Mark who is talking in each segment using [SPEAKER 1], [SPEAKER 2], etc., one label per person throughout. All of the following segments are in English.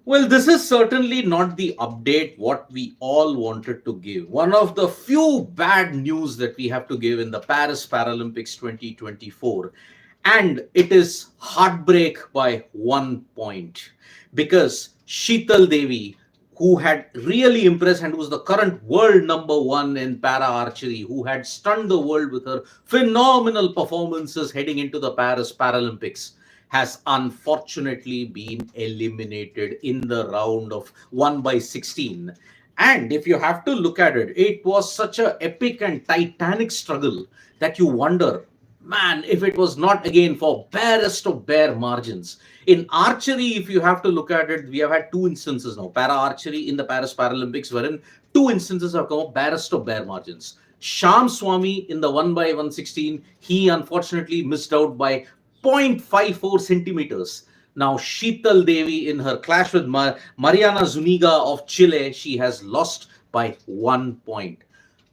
[SPEAKER 1] Well, this is certainly not the update what we all wanted to give. One of the few bad news that we have to give in the Paris Paralympics 2024. And it is heartbreak by 1 point. Because Sheetal Devi, who had really impressed and who's the current world number one in para archery, who had stunned the world with her phenomenal performances heading into the Paris Paralympics, has unfortunately been eliminated in the round of 1 by 16. And if you have to look at it, it was such a epic and titanic struggle that you wonder, man, if it was not again for barest of bare margins. In archery, if you have to look at it, we have had two instances now. Para archery in the Paris Paralympics, wherein two instances have come up barest of bare margins. Sham Swami in the 1 by 116, he unfortunately missed out by 0.54 centimeters. Now, Sheetal Devi in her clash with Mariana Zuniga of Chile, she has lost by 1 point.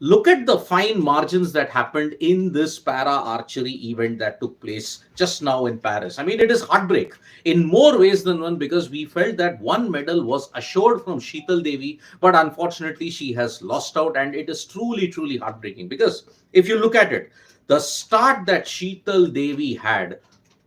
[SPEAKER 1] Look at the fine margins that happened in this para archery event that took place just now in Paris. I mean, it is heartbreak in more ways than one, because we felt that one medal was assured from Sheetal Devi, but unfortunately she has lost out, and it is truly, truly heartbreaking. Because if you look at it, the start that Sheetal Devi had,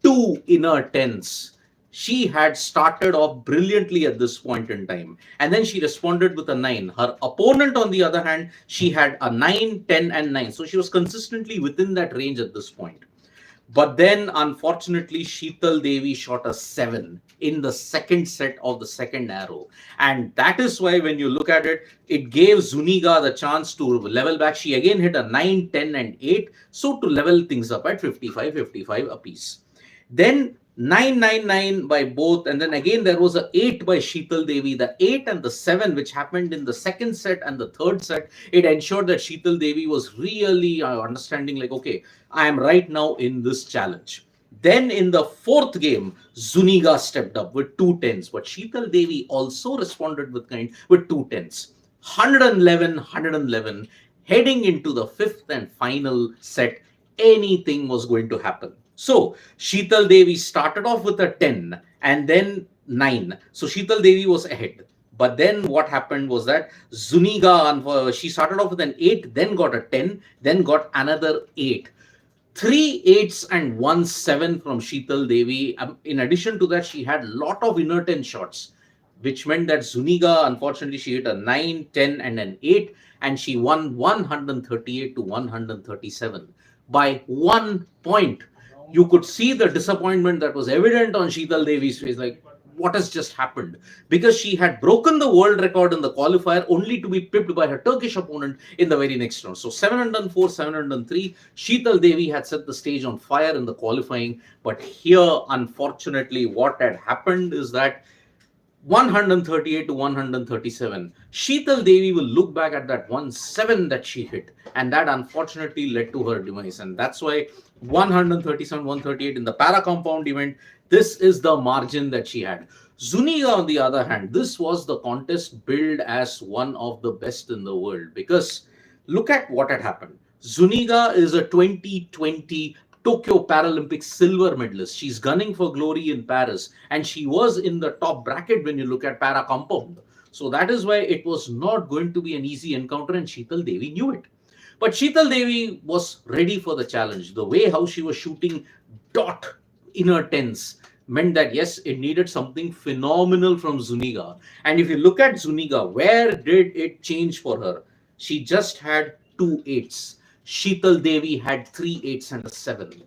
[SPEAKER 1] two inner tens. She had started off brilliantly at this point in time, and then she responded with a 9. Her opponent, on the other hand, she had a 9, 10, and 9. So she was consistently within that range at this point. But then, unfortunately, Sheetal Devi shot a 7 in the second set of the second arrow. And that is why, when you look at it, it gave Zuniga the chance to level back. She again hit a 9, 10, and 8. So to level things up at 55-55 apiece. Then 999 by both, and then again there was a 8 by Sheetal Devi. The 8 and the 7, which happened in the second set and the third set, it ensured that Sheetal Devi was really understanding, like, okay, I am right now in this challenge. Then in the fourth game, Zuniga stepped up with 2 tens, but Sheetal Devi also responded with 2 tens. 111, 111. Heading into the fifth and final set, anything was going to happen. So Sheetal Devi started off with a 10 and then 9. So Sheetal Devi was ahead. But then what happened was that Zuniga, she started off with an 8, then got a 10, then got another 8. 3 8s and 1 7 from Sheetal Devi. In addition to that, she had a lot of inner 10 shots, which meant that Zuniga, unfortunately, she hit a 9, 10, and an 8, and she won 138 to 137 by 1 point. You could see the disappointment that was evident on Sheetal Devi's face, like, what has just happened? Because she had broken the world record in the qualifier only to be pipped by her Turkish opponent in the very next round. So 704, 703, Sheetal Devi had set the stage on fire in the qualifying. But here, unfortunately, what had happened is that 138 to 137. Sheetal Devi will look back at that 1-7 that she hit, and that unfortunately led to her demise. And that's why 137, 138 in the para compound event, this is the margin that she had. Zuniga, on the other hand, this was the contest billed as one of the best in the world, because look at what had happened. Zuniga is a 2020 Tokyo Paralympics silver medalist. She's gunning for glory in Paris, and she was in the top bracket when you look at para compound. So that is why it was not going to be an easy encounter, and Sheetal Devi knew it. But Sheetal Devi was ready for the challenge. The way how she was shooting dot inner tens meant that, yes, it needed something phenomenal from Zuniga. And if you look at Zuniga, where did it change for her? She just had 2 8s. Sheetal Devi had 3 8s and a 7.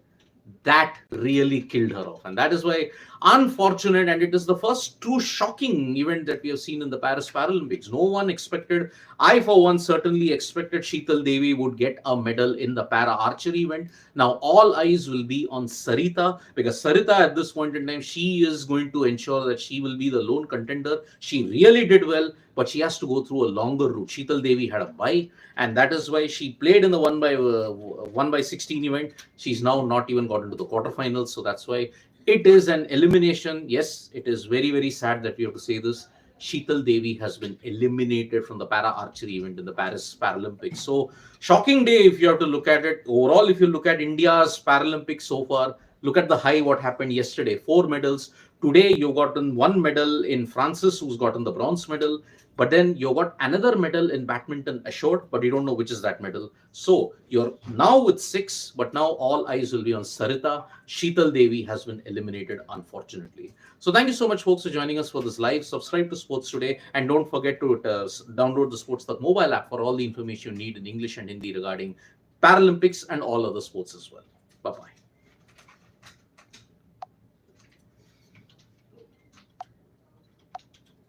[SPEAKER 1] That really killed her off. And that is why, unfortunate, and it is the first true shocking event that we have seen in the Paris Paralympics. No one expected, I for one certainly expected Sheetal Devi would get a medal in the para archery event. Now all eyes will be on Sarita, because Sarita at this point in time, she is going to ensure that she will be the lone contender. She really did well, but she has to go through a longer route. Sheetal Devi had a bye, and that is why she played in the 1 by 16 event. She's now not even got into the quarterfinals, so that's why it is an elimination. Yes, it is very, very sad that we have to say this. Sheetal Devi has been eliminated from the para archery event in the Paris Paralympics. So shocking day if you have to look at it. Overall, if you look at India's Paralympics so far, look at the high what happened yesterday. 4 medals, Today, you've gotten one medal in Francis, who's gotten the bronze medal. But then you got another medal in badminton assured, but you don't know which is that medal. So you're now with six, but now all eyes will be on Sarita. Sheetal Devi has been eliminated, unfortunately. So thank you so much, folks, for joining us for this live. Subscribe to Sports Today, and don't forget to download the Sports Talk mobile app for all the information you need in English and Hindi regarding Paralympics and all other sports as well. Bye bye.